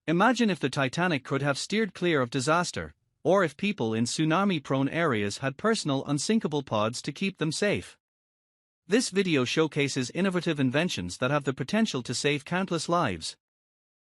Imagine if the Titanic could have steered clear of disaster, or if people in tsunami-prone areas had personal unsinkable pods to keep them safe. This video showcases innovative inventions that have the potential to save countless lives.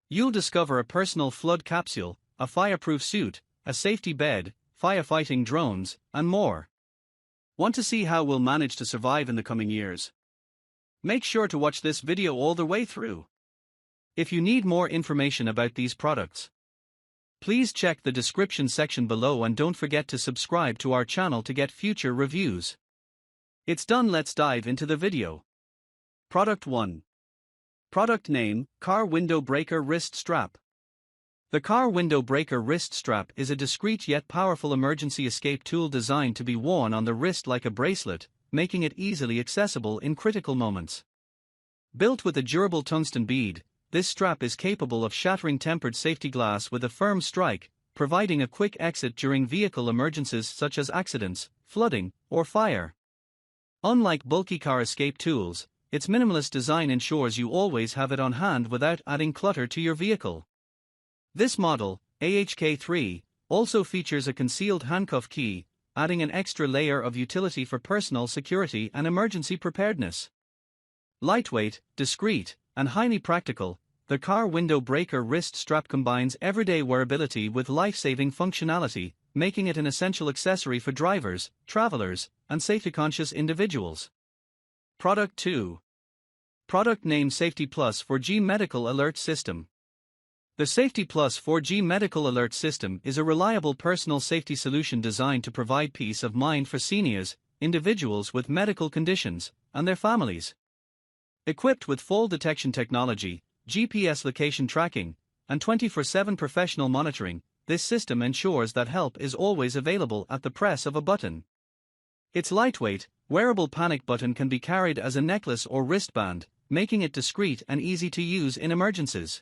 You'll discover a personal flood capsule, a fireproof suit, a safety bed, firefighting drones, and more. Want to see how we'll manage to survive in the coming years? Make sure to watch this video all the way through. If you need more information about these products, please check the description section below and don't forget to subscribe to our channel to get future reviews. It's done, let's dive into the video. Product 1. Product name, Car Window Breaker Wrist Strap. The Car Window Breaker Wrist Strap is a discreet yet powerful emergency escape tool designed to be worn on the wrist like a bracelet, making it easily accessible in critical moments. Built with a durable tungsten bead, this strap is capable of shattering tempered safety glass with a firm strike, providing a quick exit during vehicle emergencies such as accidents, flooding, or fire. Unlike bulky car escape tools, its minimalist design ensures you always have it on hand without adding clutter to your vehicle. This model, AHK3, also features a concealed handcuff key, adding an extra layer of utility for personal security and emergency preparedness. Lightweight, discreet, and highly practical, the Car Window Breaker Wrist Strap combines everyday wearability with life-saving functionality, making it an essential accessory for drivers, travelers, and safety-conscious individuals. Product 2. Product name Safety Plus 4G Medical Alert System. The Safety Plus 4G Medical Alert System is a reliable personal safety solution designed to provide peace of mind for seniors, individuals with medical conditions, and their families. Equipped with fall detection technology, GPS location tracking, and 24/7 professional monitoring, this system ensures that help is always available at the press of a button. Its lightweight, wearable panic button can be carried as a necklace or wristband, making it discreet and easy to use in emergencies.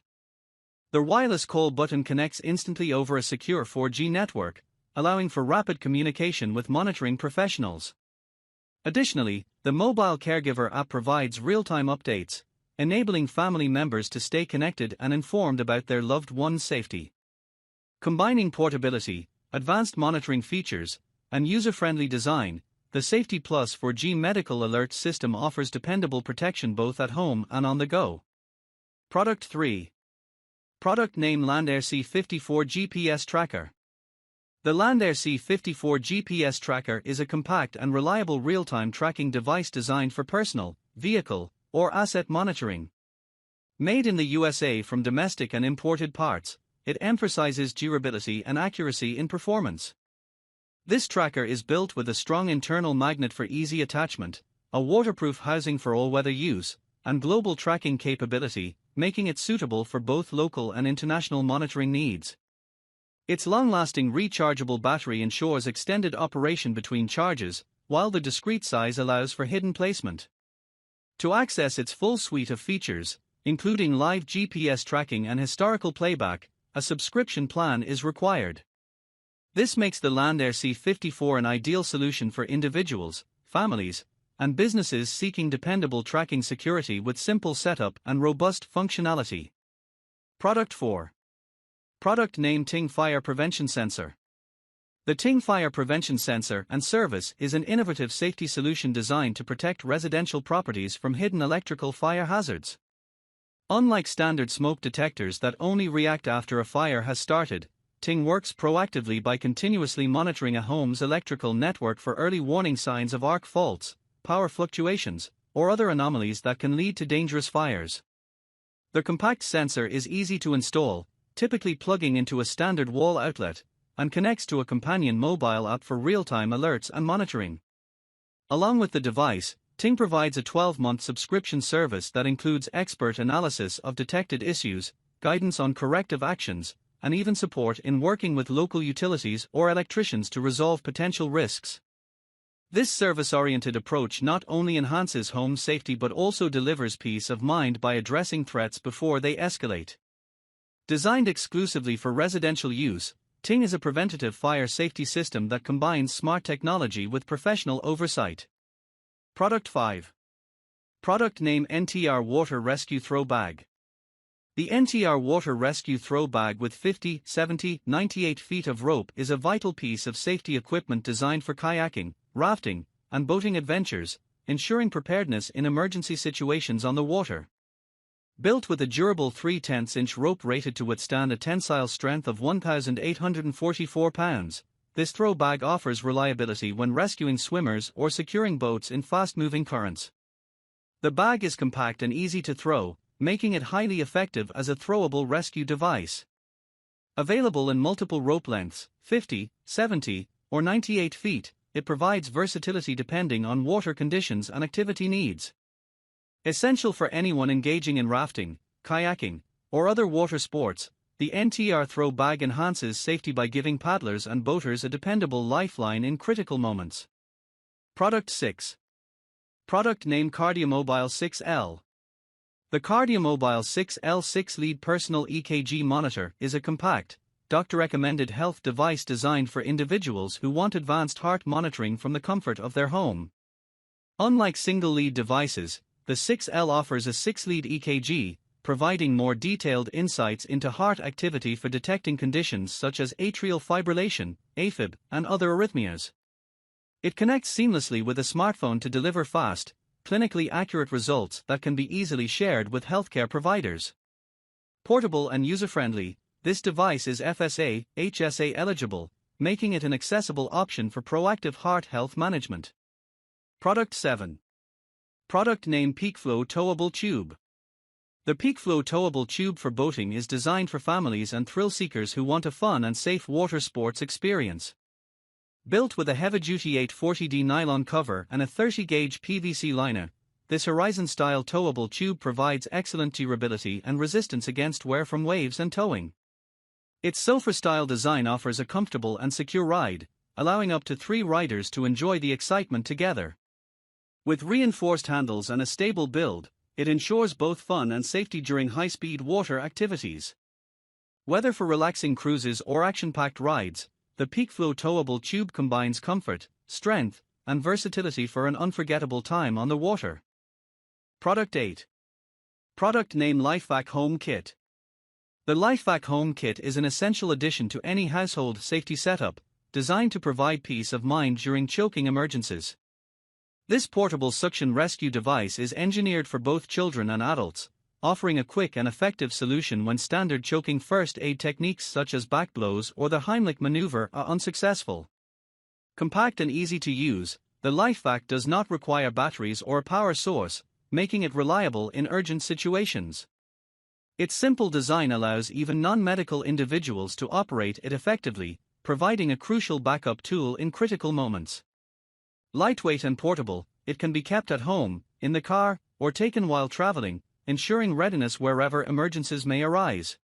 The wireless call button connects instantly over a secure 4G network, allowing for rapid communication with monitoring professionals. Additionally, the mobile caregiver app provides real-time updates, enabling family members to stay connected and informed about their loved one's safety. Combining portability, advanced monitoring features, and user-friendly design, the Safety Plus 4G Medical Alert System offers dependable protection both at home and on the go. Product 3. Product name Landair C54 GPS Tracker. The Landair C54 GPS Tracker is a compact and reliable real-time tracking device designed for personal, vehicle, or asset monitoring. Made in the USA from domestic and imported parts, it emphasizes durability and accuracy in performance. This tracker is built with a strong internal magnet for easy attachment, a waterproof housing for all-weather use, and global tracking capability, making it suitable for both local and international monitoring needs. Its long-lasting rechargeable battery ensures extended operation between charges, while the discreet size allows for hidden placement. To access its full suite of features, including live GPS tracking and historical playback, a subscription plan is required. This makes the Landair C54 an ideal solution for individuals, families, and businesses seeking dependable tracking security with simple setup and robust functionality. Product 4. Product name Ting Fire Prevention Sensor. The Ting Fire Prevention Sensor and Service is an innovative safety solution designed to protect residential properties from hidden electrical fire hazards. Unlike standard smoke detectors that only react after a fire has started, Ting works proactively by continuously monitoring a home's electrical network for early warning signs of arc faults, power fluctuations, or other anomalies that can lead to dangerous fires. The compact sensor is easy to install, typically plugging into a standard wall outlet, and connects to a companion mobile app for real-time alerts and monitoring. Along with the device, Ting provides a 12-month subscription service that includes expert analysis of detected issues, guidance on corrective actions, and even support in working with local utilities or electricians to resolve potential risks. This service-oriented approach not only enhances home safety but also delivers peace of mind by addressing threats before they escalate. Designed exclusively for residential use, Ting is a preventative fire safety system that combines smart technology with professional oversight. Product 5. Product name NTR Water Rescue Throw Bag. The NTR Water Rescue Throw Bag with 50, 70, 98 feet of rope is a vital piece of safety equipment designed for kayaking, rafting, and boating adventures, ensuring preparedness in emergency situations on the water. Built with a durable 3/10-inch rope rated to withstand a tensile strength of 1,844 pounds, this throw bag offers reliability when rescuing swimmers or securing boats in fast-moving currents. The bag is compact and easy to throw, making it highly effective as a throwable rescue device. Available in multiple rope lengths, 50, 70, or 98 feet, it provides versatility depending on water conditions and activity needs. Essential for anyone engaging in rafting, kayaking, or other water sports, the NTR throw bag enhances safety by giving paddlers and boaters a dependable lifeline in critical moments. Product 6. Product name Cardiomobile 6L. The Cardiomobile 6L 6-lead personal EKG monitor is a compact, doctor-recommended health device designed for individuals who want advanced heart monitoring from the comfort of their home. Unlike single-lead devices, the 6L offers a 6-lead EKG, providing more detailed insights into heart activity for detecting conditions such as atrial fibrillation, AFib, and other arrhythmias. It connects seamlessly with a smartphone to deliver fast, clinically accurate results that can be easily shared with healthcare providers. Portable and user-friendly, this device is FSA, HSA eligible, making it an accessible option for proactive heart health management. Product 7. Product name PeakFlow Towable Tube. The PeakFlow Towable Tube for boating is designed for families and thrill seekers who want a fun and safe water sports experience. Built with a heavy-duty 840D nylon cover and a 30-gauge PVC liner, this Horizon-style towable tube provides excellent durability and resistance against wear from waves and towing. Its sofa-style design offers a comfortable and secure ride, allowing up to 3 riders to enjoy the excitement together. With reinforced handles and a stable build, it ensures both fun and safety during high-speed water activities. Whether for relaxing cruises or action-packed rides, the PeakFlow Towable Tube combines comfort, strength, and versatility for an unforgettable time on the water. Product 8. Product name LifeVac Home Kit. The LifeVac Home Kit is an essential addition to any household safety setup, designed to provide peace of mind during choking emergencies. This portable suction rescue device is engineered for both children and adults, offering a quick and effective solution when standard choking first aid techniques such as back blows or the Heimlich maneuver are unsuccessful. Compact and easy to use, the LifeVac does not require batteries or a power source, making it reliable in urgent situations. Its simple design allows even non-medical individuals to operate it effectively, providing a crucial backup tool in critical moments. Lightweight and portable, it can be kept at home, in the car, or taken while traveling, ensuring readiness wherever emergencies may arise.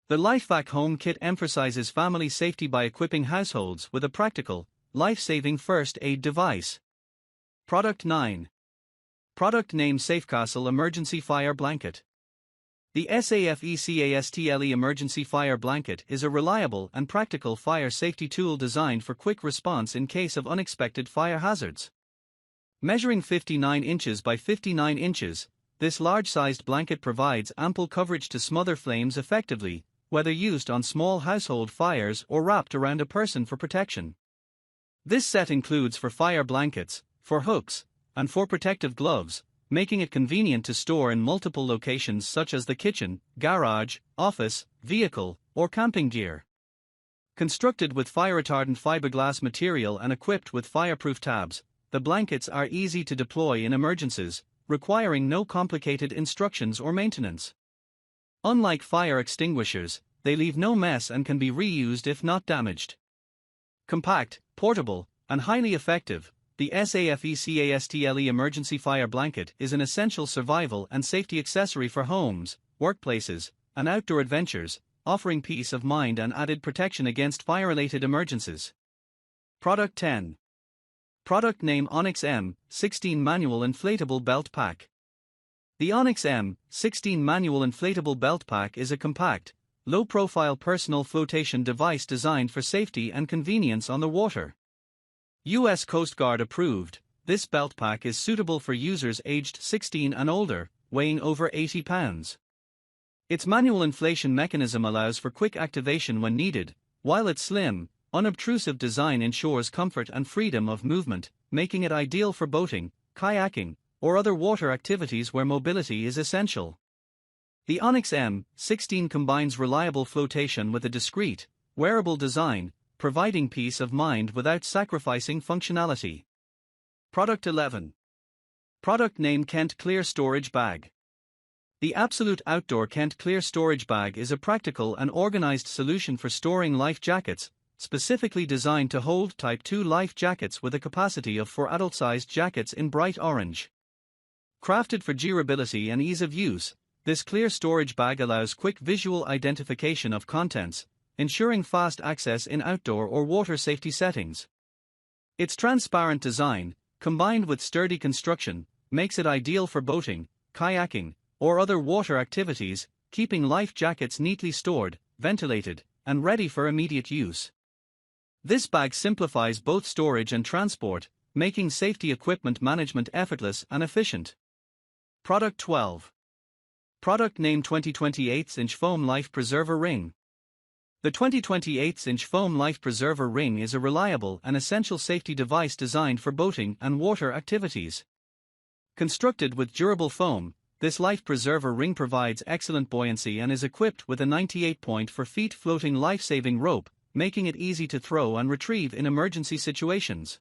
The LifeVac Home Kit emphasizes family safety by equipping households with a practical, life-saving first aid device. Product 9. Product name SafeCastle Emergency Fire Blanket. The SAFECASTLE Emergency Fire Blanket is a reliable and practical fire safety tool designed for quick response in case of unexpected fire hazards. Measuring 59 inches by 59 inches, this large-sized blanket provides ample coverage to smother flames effectively, whether used on small household fires or wrapped around a person for protection. This set includes for fire blankets, for hooks, and for protective gloves, making it convenient to store in multiple locations such as the kitchen, garage, office, vehicle, or camping gear. Constructed with fire-retardant fiberglass material and equipped with fireproof tabs, the blankets are easy to deploy in emergencies, requiring no complicated instructions or maintenance. Unlike fire extinguishers, they leave no mess and can be reused if not damaged. Compact, portable, and highly effective, the SAFECASTLE Emergency Fire Blanket is an essential survival and safety accessory for homes, workplaces, and outdoor adventures, offering peace of mind and added protection against fire-related emergencies. Product 10. Product name Onyx M16 Manual Inflatable Belt Pack. The Onyx M16 Manual Inflatable Belt Pack is a compact, low-profile personal flotation device designed for safety and convenience on the water. U.S. Coast Guard approved, this belt pack is suitable for users aged 16 and older, weighing over 80 pounds. Its manual inflation mechanism allows for quick activation when needed, while its slim, unobtrusive design ensures comfort and freedom of movement, making it ideal for boating, kayaking, or other water activities where mobility is essential. The Onyx M16 combines reliable flotation with a discreet, wearable design, providing peace of mind without sacrificing functionality. Product 11. Product name: Kent Clear Storage Bag. The Absolute Outdoor Kent Clear Storage Bag is a practical and organized solution for storing life jackets, specifically designed to hold Type 2 life jackets with a capacity of 4 adult-sized jackets in bright orange. Crafted for durability and ease of use, this clear storage bag allows quick visual identification of contents, ensuring fast access in outdoor or water safety settings. Its transparent design, combined with sturdy construction, makes it ideal for boating, kayaking, or other water activities, keeping life jackets neatly stored, ventilated, and ready for immediate use. This bag simplifies both storage and transport, making safety equipment management effortless and efficient. Product 12. Product name: 20/28-inch Foam Life Preserver Ring. The 20/28-inch Foam Life Preserver Ring is a reliable and essential safety device designed for boating and water activities. Constructed with durable foam, this life preserver ring provides excellent buoyancy and is equipped with a 98.4 feet floating life-saving rope, making it easy to throw and retrieve in emergency situations.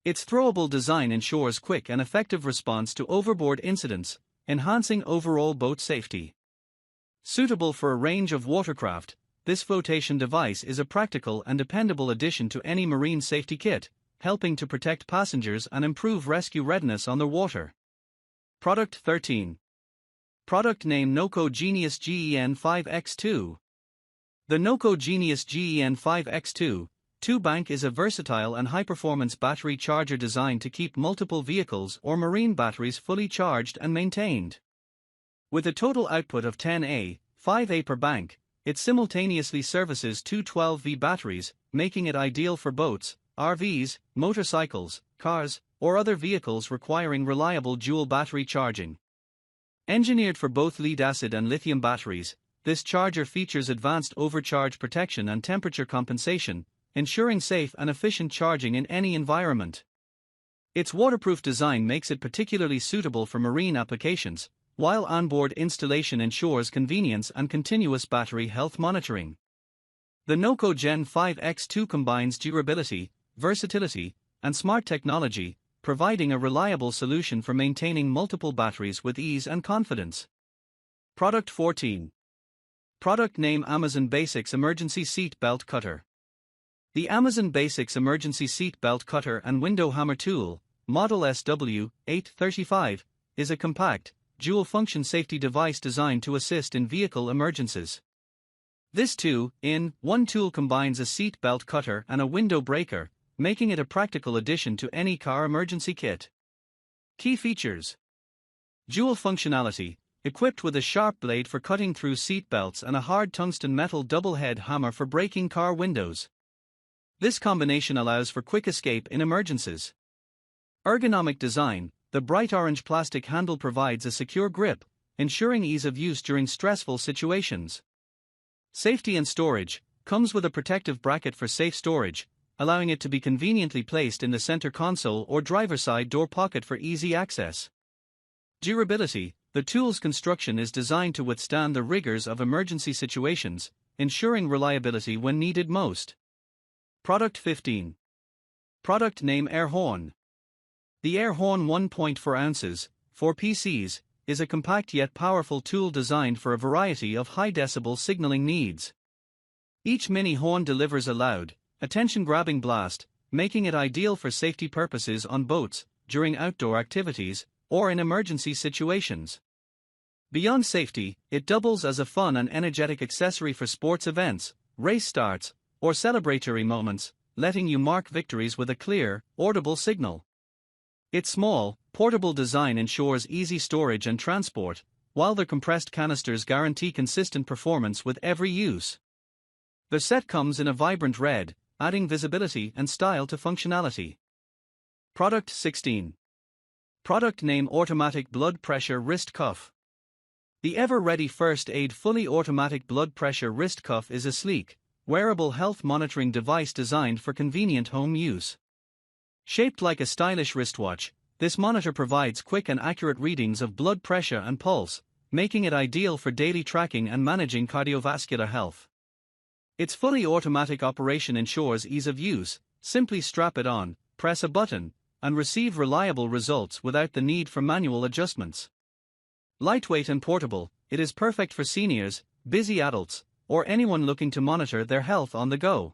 Its throwable design ensures quick and effective response to overboard incidents, enhancing overall boat safety. Suitable for a range of watercraft, this flotation device is a practical and dependable addition to any marine safety kit, helping to protect passengers and improve rescue readiness on the water. Product 13. Product name: NOCO Genius GEN5X2. The NOCO Genius GEN5X2 2-bank is a versatile and high-performance battery charger designed to keep multiple vehicles or marine batteries fully charged and maintained. With a total output of 10A, 5A per bank, it simultaneously services two 12V batteries, making it ideal for boats, RVs, motorcycles, cars, or other vehicles requiring reliable dual battery charging. Engineered for both lead-acid and lithium batteries, this charger features advanced overcharge protection and temperature compensation, ensuring safe and efficient charging in any environment. Its waterproof design makes it particularly suitable for marine applications, while onboard installation ensures convenience and continuous battery health monitoring. The NOCO Gen5X2 combines durability, versatility, and smart technology, providing a reliable solution for maintaining multiple batteries with ease and confidence. Product 14. Product name: Amazon Basics Emergency Seat Belt Cutter. The Amazon Basics Emergency Seat Belt Cutter and Window Hammer Tool, Model SW835, is a compact, dual-function safety device designed to assist in vehicle emergencies. This 2-in-1 tool combines a seat belt cutter and a window breaker, making it a practical addition to any car emergency kit. Key features: dual functionality, equipped with a sharp blade for cutting through seat belts and a hard tungsten metal double-head hammer for breaking car windows. This combination allows for quick escape in emergencies. Ergonomic design: the bright orange plastic handle provides a secure grip, ensuring ease of use during stressful situations. Safety and storage: comes with a protective bracket for safe storage, allowing it to be conveniently placed in the center console or driver's side door pocket for easy access. Durability: the tool's construction is designed to withstand the rigors of emergency situations, ensuring reliability when needed most. Product 15. Product name: Air Horn. The Air Horn 1.4 ounces, 4 PCs, is a compact yet powerful tool designed for a variety of high-decibel signaling needs. Each mini horn delivers a loud, attention-grabbing blast, making it ideal for safety purposes on boats, during outdoor activities, or in emergency situations. Beyond safety, it doubles as a fun and energetic accessory for sports events, race starts, or celebratory moments, letting you mark victories with a clear, audible signal. Its small, portable design ensures easy storage and transport, while the compressed canisters guarantee consistent performance with every use. The set comes in a vibrant red, adding visibility and style to functionality. Product 16. Product name: Automatic Blood Pressure Wrist Cuff. The ever-ready first aid fully automatic blood pressure wrist cuff is a sleek, wearable health monitoring device designed for convenient home use. Shaped like a stylish wristwatch, this monitor provides quick and accurate readings of blood pressure and pulse, making it ideal for daily tracking and managing cardiovascular health. Its fully automatic operation ensures ease of use. Simply strap it on, press a button, and receive reliable results without the need for manual adjustments. Lightweight and portable, it is perfect for seniors, busy adults, or anyone looking to monitor their health on the go.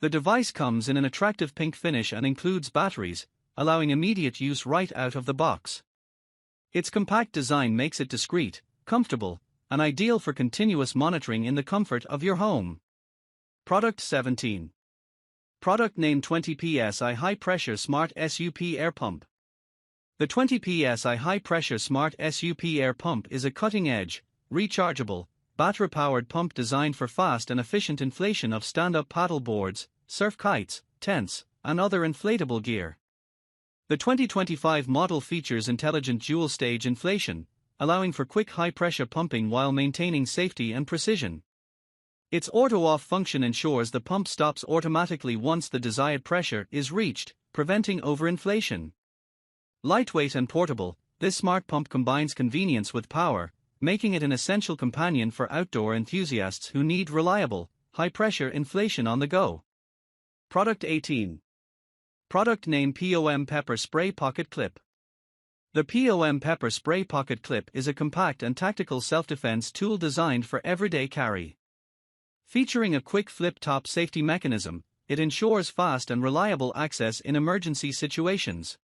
The device comes in an attractive pink finish and includes batteries, allowing immediate use right out of the box. Its compact design makes it discreet, comfortable, and ideal for continuous monitoring in the comfort of your home. Product 17. Product name 20 PSI High Pressure Smart SUP Air Pump. The 20 PSI High Pressure Smart SUP Air Pump is a cutting-edge, rechargeable, battery-powered pump designed for fast and efficient inflation of stand-up paddle boards, surf kites, tents, and other inflatable gear. The 2025 model features intelligent dual-stage inflation, allowing for quick high-pressure pumping while maintaining safety and precision. Its auto-off function ensures the pump stops automatically once the desired pressure is reached, preventing overinflation. Lightweight and portable, this smart pump combines convenience with power, making it an essential companion for outdoor enthusiasts who need reliable, high-pressure inflation on the go. Product 18. Product name POM Pepper Spray Pocket Clip. The POM Pepper Spray Pocket Clip is a compact and tactical self-defense tool designed for everyday carry. Featuring a quick flip-top safety mechanism, it ensures fast and reliable access in emergency situations.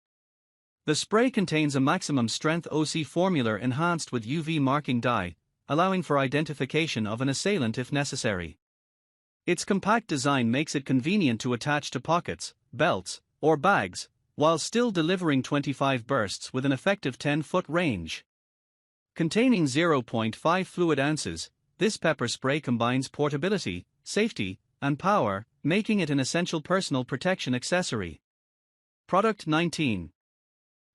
The spray contains a maximum strength OC formula enhanced with UV marking dye, allowing for identification of an assailant if necessary. Its compact design makes it convenient to attach to pockets, belts, or bags, while still delivering 25 bursts with an effective 10-foot range. Containing 0.5 fluid ounces, this pepper spray combines portability, safety, and power, making it an essential personal protection accessory. Product 19.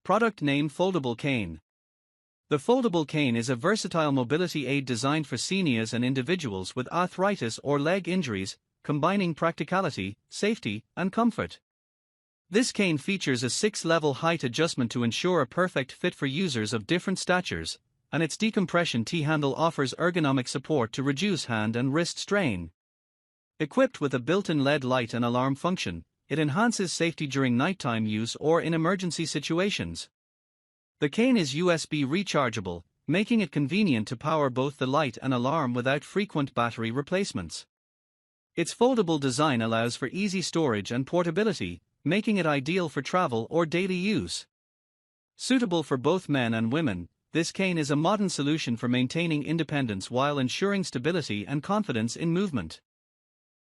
Product name Foldable Cane. The foldable cane is a versatile mobility aid designed for seniors and individuals with arthritis or leg injuries, combining practicality, safety, and comfort. This cane features a 6-level height adjustment to ensure a perfect fit for users of different statures, and its decompression T-handle offers ergonomic support to reduce hand and wrist strain. Equipped with a built-in LED light and alarm function, it enhances safety during nighttime use or in emergency situations. The cane is USB rechargeable, making it convenient to power both the light and alarm without frequent battery replacements. Its foldable design allows for easy storage and portability, making it ideal for travel or daily use. Suitable for both men and women, this cane is a modern solution for maintaining independence while ensuring stability and confidence in movement.